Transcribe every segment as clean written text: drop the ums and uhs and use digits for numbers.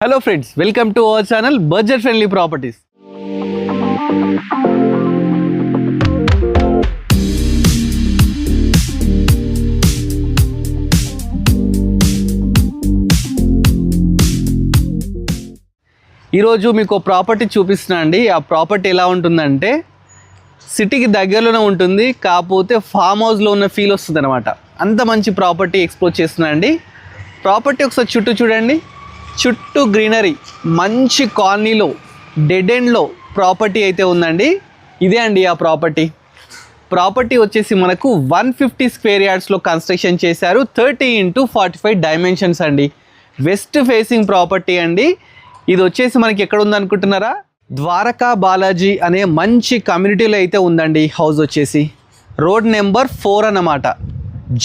Hello friends, welcome to our channel Budget Friendly Properties. ఈరోజు మీకు property చూపిస్తున్నా అండి. ఆ ప్రాపర్టీ ఎలా ఉంటుందంటే సిటీకి దగ్గరలోనే ఉంటుంది, కాకపోతే ఫామ్ హౌస్లో ఉన్న ఫీల్ వస్తుంది అనమాట. అంత మంచి ప్రాపర్టీ ఎక్స్ప్లోర్ చేస్తున్నా అండి. ప్రాపర్టీ ఒకసారి చుట్టూ చూడండి, చుట్టూ గ్రీనరీ, మంచి కాలనీలో డెడ్ ఎండ్లో ప్రాపర్టీ అయితే ఉందండి. ఇదే అండి ఆ ప్రాపర్టీ వచ్చేసి మనకు 150 స్క్వేర్ యార్డ్స్లో కన్స్ట్రక్షన్ చేశారు. 30x45 డైమెన్షన్స్ అండి. వెస్ట్ ఫేసింగ్ ప్రాపర్టీ అండి. ఇది వచ్చేసి మనకి ఎక్కడ ఉందనుకుంటున్నారా? ద్వారకా బాలాజీ అనే మంచి కమ్యూనిటీలో అయితే ఉందండి. హౌస్ వచ్చేసి రోడ్ నెంబర్ 4 అన్నమాట.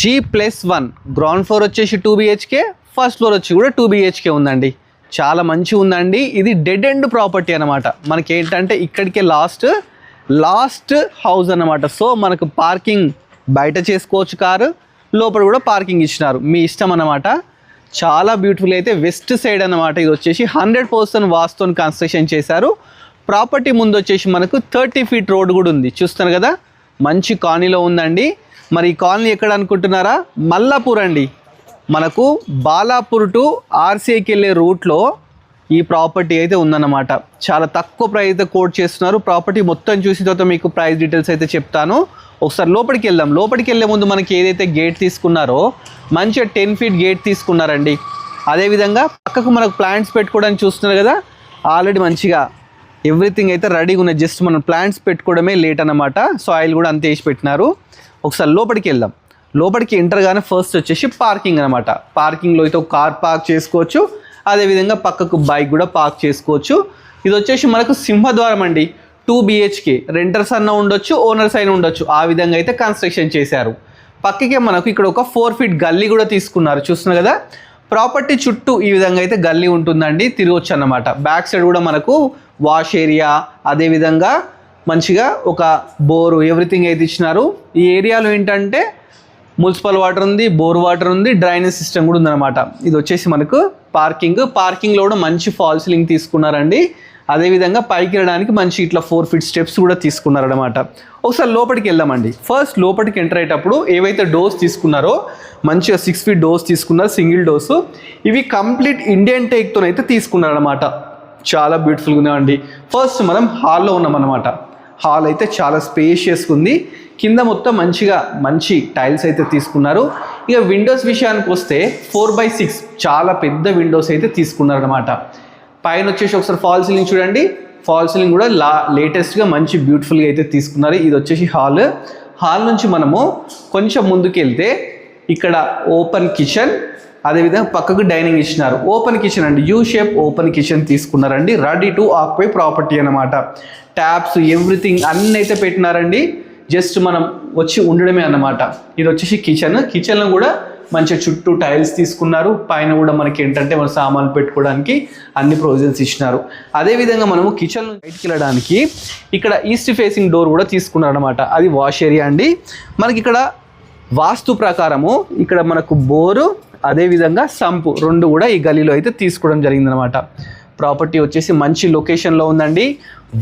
G+1 గ్రౌండ్ ఫ్లోర్ వచ్చేసి 2 BHK, ఫస్ట్ ఫ్లోర్ వచ్చి కూడా 2 BHK ఉందండి. చాలా మంచిగా ఉందండి. ఇది డెడ్ ఎండ్ ప్రాపర్టీ అనమాట. మనకి ఏంటంటే ఇక్కడికే లాస్ట్ హౌస్ అన్నమాట. సో మనకు పార్కింగ్ బయట చేసుకోవచ్చు, కారు లోపల కూడా పార్కింగ్ ఇచ్చినారు, మీ ఇష్టం అన్నమాట. చాలా బ్యూటిఫుల్ అయితే వెస్ట్ సైడ్ అన్నమాట. ఇది వచ్చేసి 100% వాస్తుతో కన్స్ట్రక్షన్ చేశారు. ప్రాపర్టీ ముందు వచ్చేసి మనకు 30 feet రోడ్ కూడా ఉంది, చూస్తున్నారు కదా. మంచి కాలనీలో ఉందండి. మరి ఈ కాలనీ ఎక్కడ అనుకుంటున్నారా? మల్లాపూర్ అండి. మనకు బాలాపూర్ టు RCAకి వెళ్ళే రూట్లో ఈ ప్రాపర్టీ అయితే ఉందన్నమాట. చాలా తక్కువ ప్రైస్ అయితే కోట్ చేస్తున్నారు. ప్రాపర్టీ మొత్తం చూసిన తర్వాత మీకు ప్రైస్ డీటెయిల్స్ అయితే చెప్తాను. ఒకసారి లోపలికి వెళ్దాం. లోపలికి వెళ్ళే ముందు మనకి ఏదైతే గేట్ తీసుకున్నారో మంచిగా 10 feet గేట్ తీసుకున్నారండి. అదేవిధంగా పక్కకు మనకు ప్లాంట్స్ పెట్టుకోవడానికి చూస్తున్నారు కదా, ఆల్రెడీ మంచిగా ఎవ్రీథింగ్ అయితే రెడీగా ఉన్నాయి. జస్ట్ మనం ప్లాంట్స్ పెట్టుకోవడమే లేట్ అన్నమాట. సాయిల్ కూడా అంతే వేసి పెట్టినారు. ఒకసారి లోపలికి వెళ్దాం. లోపలికి ఎంటర్ గానే ఫస్ట్ వచ్చేసి పార్కింగ్ అనమాట. పార్కింగ్లో అయితే ఒక కార్ పార్క్ చేసుకోవచ్చు, అదేవిధంగా పక్కకు బైక్ కూడా పార్క్ చేసుకోవచ్చు. ఇది వచ్చేసి మనకు సింహద్వారం అండి. 2 BHK, రెంటర్స్ అన్న ఉండొచ్చు, ఓనర్స్ అయినా ఉండొచ్చు, ఆ విధంగా అయితే కన్స్ట్రక్షన్ చేశారు. పక్కకే మనకు ఇక్కడ ఒక 4 feet గల్లీ కూడా తీసుకున్నారు, చూస్తున్నారు కదా. ప్రాపర్టీ చుట్టూ ఈ విధంగా అయితే గల్లీ ఉంటుందండి, తిరగొచ్చు అన్నమాట. బ్యాక్ సైడ్ కూడా మనకు వాష్ ఏరియా, అదేవిధంగా మంచిగా ఒక బోరు, ఎవ్రీథింగ్ అయితే ఇచ్చినారు. ఈ ఏరియాలో ఏంటంటే మున్సిపల్ వాటర్ ఉంది, బోర్ వాటర్ ఉంది, డ్రైనేజ్ సిస్టమ్ కూడా ఉందన్నమాట. ఇది వచ్చేసి మనకు పార్కింగ్లో కూడా మంచి ఫాల్ సీలింగ్ తీసుకున్నారండి. అదేవిధంగా పైకి వెళ్ళడానికి మంచి ఇట్లా 4 feet స్టెప్స్ కూడా తీసుకున్నారనమాట. ఒకసారి లోపలికి వెళ్దామండి. ఫస్ట్ లోపలికి ఎంటర్ అయ్యేటప్పుడు ఏవైతే డోర్స్ తీసుకున్నారో మంచిగా 6 feet డోర్స్ తీసుకున్నారు, సింగిల్ డోర్స్. ఇవి కంప్లీట్ ఇండియన్ టేక్తో అయితే తీసుకున్నారనమాట. చాలా బ్యూటిఫుల్గా ఉన్నాయండి. ఫస్ట్ మనం హాల్లో ఉన్నామన్నమాట. హాల్ అయితే చాలా స్పేషియస్గా ఉంది. కింద మొత్తం మంచి టైల్స్ అయితే తీసుకున్నారు. ఇక విండోస్ విషయానికి వస్తే 4x6 చాలా పెద్ద విండోస్ అయితే తీసుకున్నారనమాట. పైన వచ్చేసి ఒకసారి ఫాల్ సీలింగ్ చూడండి. ఫాల్ సీలింగ్ కూడా లేటెస్ట్గా మంచి బ్యూటిఫుల్గా అయితే తీసుకున్నారు. ఇది వచ్చేసి హాల్ నుంచి మనము కొంచెం ముందుకు వెళ్తే ఇక్కడ ఓపెన్ కిచెన్, అదేవిధంగా పక్కకు డైనింగ్ ఇచ్చినారు. ఓపెన్ కిచెన్ అండి, యూ షేప్ ఓపెన్ కిచెన్ తీసుకున్నారండి. రెడీ టు ఆక్యుపై ప్రాపర్టీ అనమాట. ట్యాప్స్ ఎవ్రీథింగ్ అన్నీ అయితే పెట్టినారండి. జస్ట్ మనం వచ్చి ఉండడమే అన్నమాట. ఇది వచ్చేసి కిచెన్లో కూడా మంచిగా చుట్టూ టైల్స్ తీసుకున్నారు. పైన కూడా మనకి ఏంటంటే మన సామాన్లు పెట్టుకోవడానికి అన్ని ప్రొవిజన్స్ ఇచ్చినారు. అదేవిధంగా మనము కిచెన్ బయటికి వెళ్ళడానికి ఇక్కడ ఈస్ట్ ఫేసింగ్ డోర్ కూడా తీసుకున్నారు అనమాట. అది వాష్ ఏరియా అండి. మనకి ఇక్కడ వాస్తు ప్రకారము ఇక్కడ మనకు బోరు, అదేవిధంగా సంపు రెండు కూడా ఈ గలీలో అయితే తీసుకోవడం జరిగిందనమాట. ప్రాపర్టీ వచ్చేసి మంచి లొకేషన్లో ఉందండి.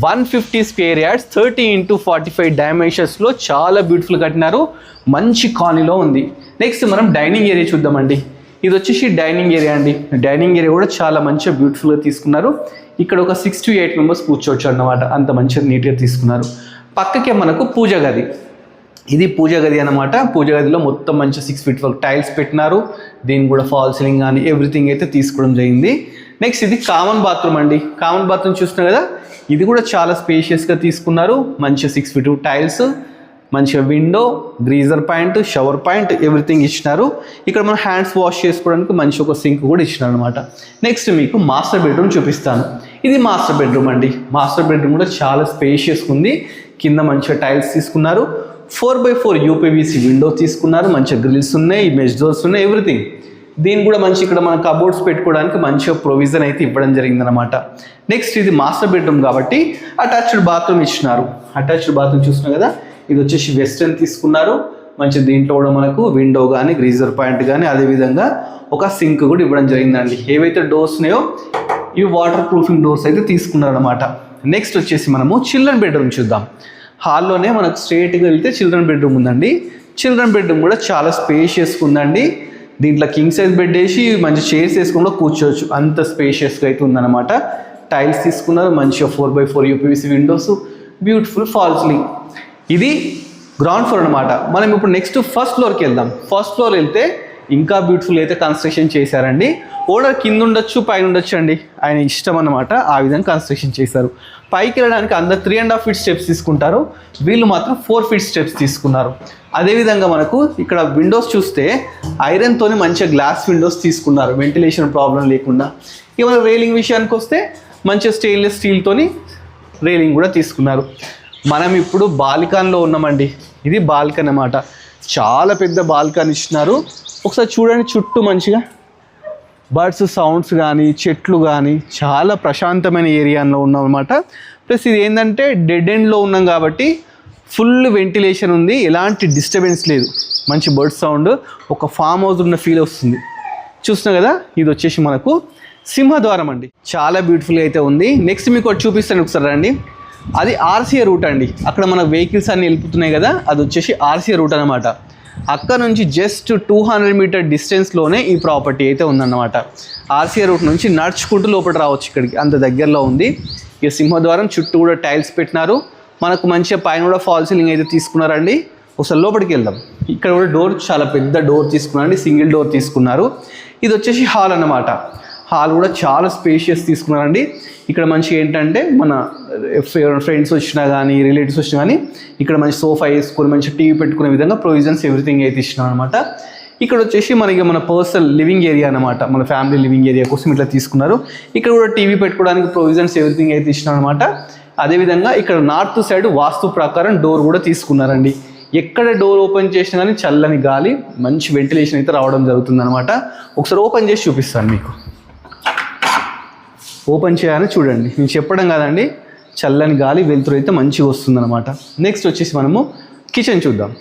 150 స్క్వేర్ యార్డ్స్, 30x45 డైమెన్షన్స్లో చాలా బ్యూటిఫుల్ కట్టినారు. మంచి కాలనీలో ఉంది. నెక్స్ట్ మనం డైనింగ్ ఏరియా చూద్దామండి. ఇది వచ్చేసి డైనింగ్ ఏరియా అండి. డైనింగ్ ఏరియా కూడా చాలా మంచిగా బ్యూటిఫుల్గా తీసుకున్నారు. ఇక్కడ ఒక 6 to 8 members కూర్చోవచ్చు అన్నమాట. అంత మంచిగా నీట్గా తీసుకున్నారు. పక్కకే మనకు పూజ గది. ఇది పూజ గది అనమాట. పూజ గదిలో మొత్తం మంచి 6 feet టైల్స్ పెట్టినారు. దీనికి కూడా ఫాల్ సీలింగ్ కానీ ఎవ్రీథింగ్ అయితే తీసుకోవడం జరిగింది. నెక్స్ట్ ఇది కామన్ బాత్రూమ్ అండి. కామన్ బాత్రూమ్ చూస్తున్నారు కదా, ఇది కూడా చాలా స్పేషియస్గా తీసుకున్నారు. మంచిగా 6 feet టైల్స్, మంచిగా window, greaser point, shower point everything ఇచ్చినారు. ఇక్కడ మనం హ్యాండ్స్ వాష్ చేసుకోవడానికి మంచి ఒక సింక్ కూడా ఇచ్చినారు అనమాట. నెక్స్ట్ మీకు మాస్టర్ బెడ్రూమ్ చూపిస్తాను. ఇది మాస్టర్ బెడ్రూమ్ అండి. మాస్టర్ బెడ్రూమ్ కూడా చాలా స్పేషియస్గా ఉంది. కింద మంచిగా టైల్స్ తీసుకున్నారు. 4x4 UPVC విండో తీసుకున్నారు. మంచిగా గ్రిల్స్ ఉన్నాయి, మెష్ డోర్స్ ఉన్నాయి, ఎవ్రీథింగ్. దీన్ని కూడా మంచి ఇక్కడ మన కబోర్డ్స్ పెట్టుకోవడానికి మంచిగా ప్రొవిజన్ అయితే ఇవ్వడం జరిగిందనమాట. నెక్స్ట్ ఇది మాస్టర్ బెడ్రూమ్ కాబట్టి అటాచ్డ్ బాత్రూమ్ ఇచ్చినారు. అటాచ్డ్ బాత్రూమ్ చూస్తున్నారు కదా, ఇది వచ్చేసి వెస్టర్న్ తీసుకున్నారు. మంచి దీంట్లో కూడా మనకు విండో కానీ గ్రీజర్ పాయింట్ కానీ అదేవిధంగా ఒక సింక్ కూడా ఇవ్వడం జరిగిందండి. ఏవైతే డోర్స్ ఉన్నాయో ఇవి వాటర్ ప్రూఫింగ్ డోర్స్ అయితే తీసుకున్నారనమాట. నెక్స్ట్ వచ్చేసి మనము చిల్డ్రన్ బెడ్రూమ్ చూద్దాం. హాల్లోనే మనకు స్ట్రేట్గా వెళ్తే చిల్డ్రన్ బెడ్రూమ్ ఉందండి. చిల్డ్రన్ బెడ్రూమ్ కూడా చాలా స్పేషియస్గా ఉందండి. దీంట్లో కింగ్ సైజ్ బెడ్ వేసి మంచి చైర్స్ వేసుకొని కూర్చోవచ్చు, అంత స్పేషియస్గా అయితే ఉందన్నమాట. టైల్స్ తీసుకున్నారు, మంచిగా 4x4 UPVC Windows, beautiful fall ceiling. ఇది గ్రౌండ్ ఫ్లోర్ అనమాట. మనం ఇప్పుడు నెక్స్ట్ ఫస్ట్ ఫ్లోర్కి వెళ్దాం. ఫస్ట్ ఫ్లోర్ వెళ్తే ఇంకా బ్యూటిఫుల్ అయితే కన్స్ట్రక్షన్ చేశారండి. ఓనర్ కింద ఉండొచ్చు పైన ఉండొచ్చు అండి, ఆయన ఇష్టం అన్నమాట. ఆ విధంగా కన్స్ట్రక్షన్ చేశారు. పైకి వెళ్ళడానికి అందరు 3.5 feet స్టెప్స్ తీసుకుంటారు, వీళ్ళు మాత్రం 4 feet స్టెప్స్ తీసుకున్నారు. అదేవిధంగా మనకు ఇక్కడ విండోస్ చూస్తే ఐరన్తో మంచిగా గ్లాస్ విండోస్ తీసుకున్నారు, వెంటిలేషన్ ప్రాబ్లం లేకుండా. ఇక మన రైలింగ్ విషయానికి వస్తే మంచిగా స్టెయిన్లెస్ స్టీల్తోని రైలింగ్ కూడా తీసుకున్నారు. మనం ఇప్పుడు బాల్కనీలో ఉన్నామండి. ఇది బాల్కనీ అన్నమాట. చాలా పెద్ద బాల్కనీ ఇచ్చినారు. ఒకసారి చూడండి, చుట్టూ మంచిగా బర్డ్స్ సౌండ్స్ కానీ చెట్లు కానీ చాలా ప్రశాంతమైన ఏరియాలో ఉన్నాం అనమాట. ప్లస్ ఇది ఏంటంటే డెడ్ ఎండ్లో ఉన్నాం కాబట్టి ఫుల్ వెంటిలేషన్ ఉంది, ఎలాంటి డిస్టర్బెన్స్ లేదు. మంచి బర్డ్ సౌండ్, ఒక ఫామ్ హౌస్ ఉన్న ఫీల్ వస్తుంది. చూస్తున్నాం కదా, ఇది వచ్చేసి మనకు సింహద్వారం అండి. చాలా బ్యూటిఫుల్గా అయితే ఉంది. నెక్స్ట్ మీకు ఒకటి చూపిస్తాను ఒకసారి రండి. అది ఆర్సీఏ రూట్ అండి. అక్కడ మన వెహికల్స్ అన్నీ వెళ్ళిపోతున్నాయి కదా, అది వచ్చేసి ఆర్సీఏ రూట్ అనమాట. అక్కడ నుంచి జస్ట్ 200 meter డిస్టెన్స్లోనే ఈ ప్రాపర్టీ అయితే ఉందన్నమాట. ఆర్సీఏ రూట్ నుంచి నడుచుకుంటూ లోపల రావచ్చు, ఇక్కడికి అంత దగ్గరలో ఉంది. ఇక సింహద్వారం చుట్టూ కూడా టైల్స్ పెట్టినారు. మనకు మంచిగా పైన కూడా ఫాల్ సీలింగ్ అయితే తీసుకున్నారండి. ఒకసారి లోపలికి వెళ్దాం. ఇక్కడ కూడా డోర్ చాలా పెద్ద డోర్ తీసుకున్నారండి, సింగిల్ డోర్ తీసుకున్నారు. ఇది వచ్చేసి హాల్ అన్నమాట. హాల్ కూడా చాలా స్పేషియస్ తీసుకున్నారండి. ఇక్కడ మంచిగా ఏంటంటే మన ఫ్రెండ్స్ వచ్చినా కానీ రిలేటివ్స్ వచ్చినా కానీ ఇక్కడ మంచి సోఫా వేసుకొని మంచి టీవీ పెట్టుకునే విధంగా ప్రొవిజన్స్ ఎవ్రీథింగ్ అయితే ఇచ్చినాం అనమాట. ఇక్కడ వచ్చేసి మనకి మన పర్సనల్ లివింగ్ ఏరియా అనమాట, మన ఫ్యామిలీ లివింగ్ ఏరియా కోసం ఇట్లా తీసుకున్నారు. ఇక్కడ కూడా టీవీ పెట్టుకోవడానికి ప్రొవిజన్స్ ఎవ్రీథింగ్ అయితే ఇచ్చినాం అనమాట. అదేవిధంగా ఇక్కడ నార్త్ సైడ్ వాస్తు ప్రకారం డోర్ కూడా తీసుకున్నారండి. ఎక్కడ డోర్ ఓపెన్ చేసినా కానీ చల్లని గాలి, మంచి వెంటిలేషన్ అయితే రావడం జరుగుతుంది అనమాట. ఒకసారి ఓపెన్ చేసి చూపిస్తాను మీకు. ఓపెన్ చేయాలని చూడండి, నేను చెప్పడం కాదండి, చల్లని గాలి వెలుతురు అయితే మంచిగా వస్తుందన్నమాట. నెక్స్ట్ వచ్చేసి మనము కిచెన్ చూద్దాం.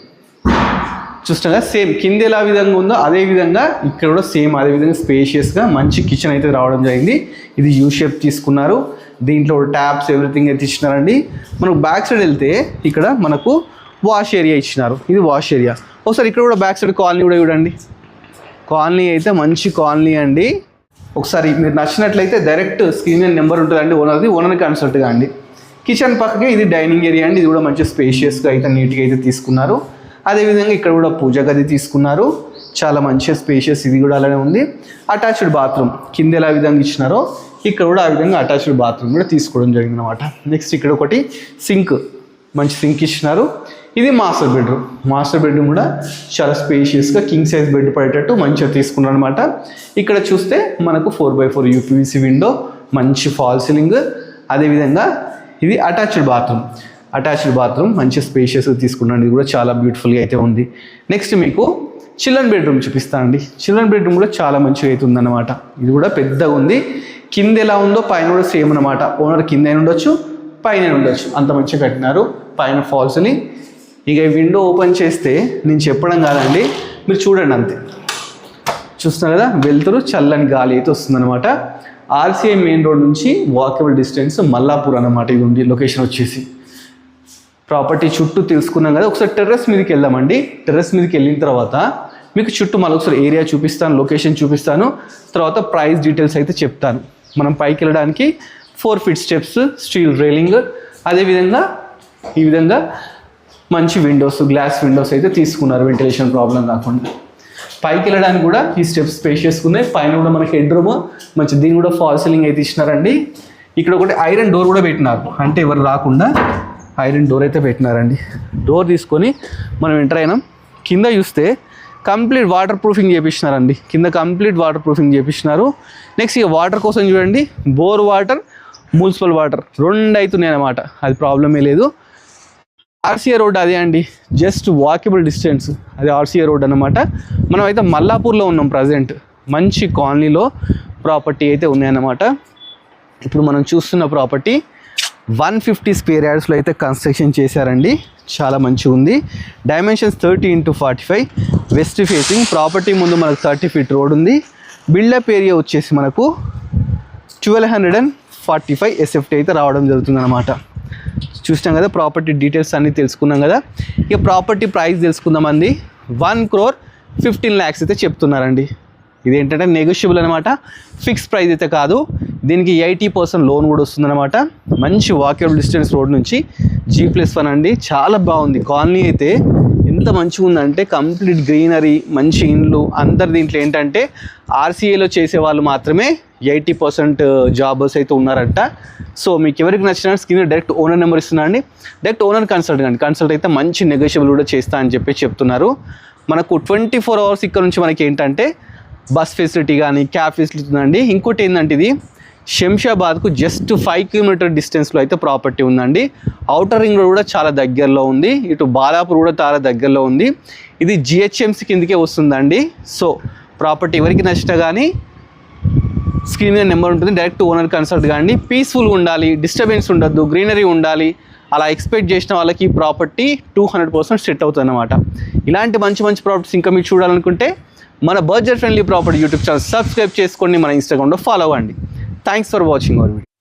చూస్తాం కదా, సేమ్ కింద ఎలా విధంగా ఉందో అదే విధంగా ఇక్కడ కూడా సేమ్ అదే విధంగా స్పేషియస్గా మంచి కిచెన్ అయితే రావడం జరిగింది. ఇది యూ షేప్ తీసుకున్నారు. దీంట్లో ట్యాప్స్ ఎవ్రీథింగ్ అయితే ఇచ్చినారండి. మనకు బ్యాక్ సైడ్ వెళ్తే ఇక్కడ మనకు వాష్ ఏరియా ఇచ్చినారు. ఇది వాష్ ఏరియా. ఒకసారి ఇక్కడ కూడా బ్యాక్ సైడ్ కాలనీ కూడా చూడండి. కాలనీ అయితే మంచి కాలనీ అండి. ఒకసారి మీరు నచ్చినట్లయితే డైరెక్ట్ స్క్రీన్ మీద నెంబర్ ఉంటుందండి ఓనర్ది, ఓనర్ని కన్సల్ట్ కాండి. కిచెన్ పక్కకే ఇది డైనింగ్ ఏరియా అండి. ఇది కూడా మంచి స్పేషియస్గా అయితే నీట్గా అయితే తీసుకున్నారు. అదేవిధంగా ఇక్కడ కూడా పూజ గది తీసుకున్నారు. చాలా మంచిగా స్పేషియస్, ఇది కూడా అలానే ఉంది. అటాచ్డ్ బాత్రూమ్ కింద ఎలా విధంగా ఇచ్చినారో ఇక్కడ కూడా ఆ విధంగా అటాచ్డ్ బాత్రూమ్ కూడా తీసుకోవడం జరిగింది అనమాట. నెక్స్ట్ ఇక్కడ ఒకటి సింక్, మంచి సింక్ ఇచ్చినారు. ఇది మాస్టర్ బెడ్రూమ్. మాస్టర్ బెడ్రూమ్ కూడా చాలా స్పేషియస్గా కింగ్ సైజ్ బెడ్ పడేటట్టు మంచిగా తీసుకున్నారు అనమాట. ఇక్కడ చూస్తే మనకు 4x4 యూపీవీసీ విండో, మంచి ఫాల్ సీలింగ్. అదేవిధంగా ఇది అటాచ్డ్ బాత్రూమ్. అటాచ్డ్ బాత్రూమ్ మంచి స్పేషియస్గా తీసుకున్నాను. ఇది కూడా చాలా బ్యూటిఫుల్గా అయితే ఉంది. నెక్స్ట్ మీకు చిల్డ్రన్ బెడ్రూమ్ చూపిస్తానండి. చిల్డ్రన్ బెడ్రూమ్ కూడా చాలా మంచిగా అయితే ఉందన్నమాట. ఇది కూడా పెద్దగా ఉంది. కింద ఎలా ఉందో పైన కూడా సేమ్ అనమాట. ఓనర్ కింద ఉండొచ్చు పైన ఉండొచ్చు, అంత మంచిగా కట్టినారు. పైన ఫాల్ సీలింగ్. ఇక విండో ఓపెన్ చేస్తే నేను చెప్పడం కాదండి, మీరు చూడండి అంతే. చూస్తున్నారు కదా, వెళ్తురు చల్లని గాలి అయితే వస్తుందన్నమాట. ఆర్సీఐ మెయిన్ రోడ్ నుంచి వాకబుల్ డిస్టెన్స్ మల్లాపూర్ అన్నమాట. ఇది ఉంది లొకేషన్ వచ్చేసి. ప్రాపర్టీ చుట్టూ తెలుసుకున్నాం కదా. ఒకసారి టెర్రస్ మీదకి వెళ్దామండి. టెర్రస్ మీదకి వెళ్ళిన తర్వాత మీకు చుట్టూ మళ్ళీ ఒకసారి ఏరియా చూపిస్తాను, లొకేషన్ చూపిస్తాను, తర్వాత ప్రైస్ డీటెయిల్స్ అయితే చెప్తాను. మనం పైకి వెళ్ళడానికి 4 feet స్టెప్స్, స్టీల్ రైలింగ్, అదేవిధంగా ఈ విధంగా మంచి విండోస్, గ్లాస్ విండోస్ అయితే తీసుకున్నారు, వెంటిలేషన్ ప్రాబ్లం కాకుండా. పైకి వెళ్ళడానికి కూడా ఈ స్టెప్స్ స్పేషియస్గా ఉన్నాయి. పైన కూడా మనకి హెడ్ రూమ్ మంచి, దీన్ని కూడా ఫాల్ సీలింగ్ అయితే ఇచ్చినారండి. ఇక్కడ ఒకటి ఐరన్ డోర్ కూడా పెట్టినారు, అంటే ఎవరు రాకుండా ఐరన్ డోర్ అయితే పెట్టినారండి. డోర్ తీసుకొని మనం ఎంటర్ అయినాం. కింద చూస్తే కంప్లీట్ వాటర్ ప్రూఫింగ్ చేపించినారండి. కింద కంప్లీట్ వాటర్ ప్రూఫింగ్ చేపించినారు. నెక్స్ట్ ఇక వాటర్ కోసం చూడండి, బోర్ వాటర్, మున్సిపల్ వాటర్ రెండు అవుతున్నాయి అన్నమాట. అది ప్రాబ్లమే లేదు. ఆర్సీఏ రోడ్ అదే అండి, జస్ట్ వాకబుల్ డిస్టెన్స్, అది ఆర్సీఏ రోడ్ అనమాట. మనం అయితే మల్లాపూర్లో ఉన్నాం ప్రజెంట్. మంచి కాలనీలో ప్రాపర్టీ అయితే ఉన్నాయన్నమాట. ఇప్పుడు మనం చూస్తున్న ప్రాపర్టీ 150 square yardsలో అయితే కన్స్ట్రక్షన్ చేశారండి. చాలా మంచిగా ఉంది. Dimensions 30x45, west facing. Property ముందు మనకు 30 feet రోడ్ ఉంది. బిల్డప్ ఏరియా వచ్చేసి మనకు 1245 SFT అయితే రావడం జరుగుతుంది అనమాట. చూసినాం కదా, ప్రాపర్టీ డీటెయిల్స్ అన్నీ తెలుసుకున్నాం కదా. ఇక ప్రాపర్టీ ప్రైస్ తెలుసుకుందామండి. 1,15 lakhs అయితే చెప్తున్నారండి. ఇదేంటంటే నెగోషియబుల్ అనమాట, ఫిక్స్ ప్రైస్ అయితే కాదు. దీనికి 80% లోన్ కూడా వస్తుందన్నమాట. మంచి వాకబుల్ డిస్టెన్స్ రోడ్ నుంచి G+1 అండి. చాలా బాగుంది కాలనీ అయితే, ఎంత మంచిగా ఉందంటే కంప్లీట్ గ్రీనరీ, మంచి ఇండ్లు. అందరు దీంట్లో ఏంటంటే RCAలో చేసే వాళ్ళు మాత్రమే 80% జాబర్స్ అయితే ఉన్నారంట. సో మీకు ఎవరికి నచ్చిన స్క్రీన్ డైరెక్ట్ ఓనర్ నెంబర్ ఇస్తున్నా అండి, డైరెక్ట్ ఓనర్ కన్సల్ట్ అయితే మంచి నెగోషియబుల్ కూడా చేస్తా అని చెప్పి చెప్తున్నారు. మనకు 24 hours ఇక్కడ నుంచి మనకి ఏంటంటే బస్ ఫెసిలిటీ కానీ క్యాబ్ ఫెసిలిటీ ఉందండి. ఇంకోటి ఏంటంటే ఇది శంషాబాద్కు జస్ట్ 5 km డిస్టెన్స్లో అయితే ప్రాపర్టీ ఉందండి. ఔటర్ రింగ్ రోడ్ కూడా చాలా దగ్గరలో ఉంది, ఇటు బాలాపూర్ కూడా చాలా దగ్గరలో ఉంది. ఇది GHMC కిందకే వస్తుందండి. సో ప్రాపర్టీ ఎవరికి నచ్చినా కానీ స్క్రీన్ మీద నెంబర్ ఉంటుంది, డైరెక్ట్ ఓనర్ కన్సల్ట్ కానీ. పీస్ఫుల్గా ఉండాలి, డిస్టర్బెన్స్ ఉండద్దు, గ్రీనరీ ఉండాలి, అలా ఎక్స్పెక్ట్ చేసిన వాళ్ళకి ఈ ప్రాపర్టీ 200% సెట్ అవుతుంది అన్నమాట. ఇలాంటి మంచి మంచి ప్రాపర్టీస్ ఇంకా మీరు చూడాలనుకుంటే మన budget friendly property YouTube channel subscribe చేసుకోండి, మన ఇన్స్టాగ్రామ్లో ఫాలో అవ్వండి. Thanks for watching our video.